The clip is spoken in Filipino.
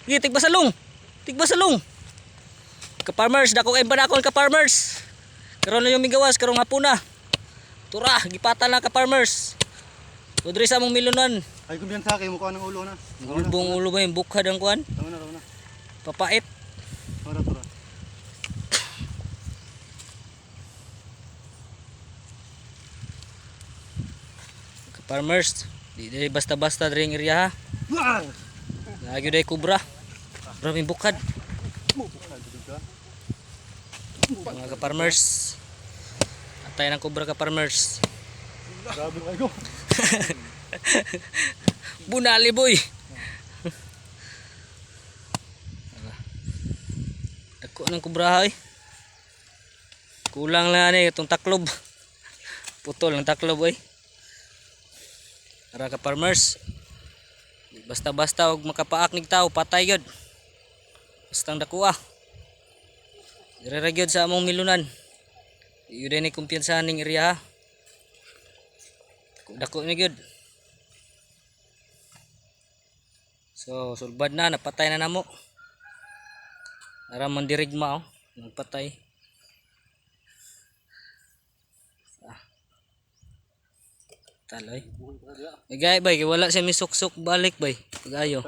Sige, tigbasalong. Tigbasalong. Ka-farmers, dako kay banakon ka-farmers. Karon na yung migawas, karong hapon na. Tura, gipatan na ka-farmers. Tudri sa mong milunan. Ay kumpiyansa kay mukha ng ulo na. Ulbong ulo ba yung bukhad ang kuan? Tama na. Papait. Tara. Ka-farmers, di basta-basta dring area ha. Lagi day kubra. Maraming bukhad. Mga ka-farmers. Atay ng kubra ka-farmers. Grabe kayo. Bunali boy. Dako ng kubra ay. Kulang lang ni itong taklob. Putol ng taklob ay. Para ka-farmers. Basta-basta og makapaak nig tao patay gyud. Bastang dako ah. Dire gyud sa among milunan. Iyo din ni kumpiyansahan ning area ha. Dako ni gyud. So sulbad na napatay na namo. Ara man dirigma oh, nagpatay. Taloy. Gay bay, wala siya misuksok balik bay. Pagayo.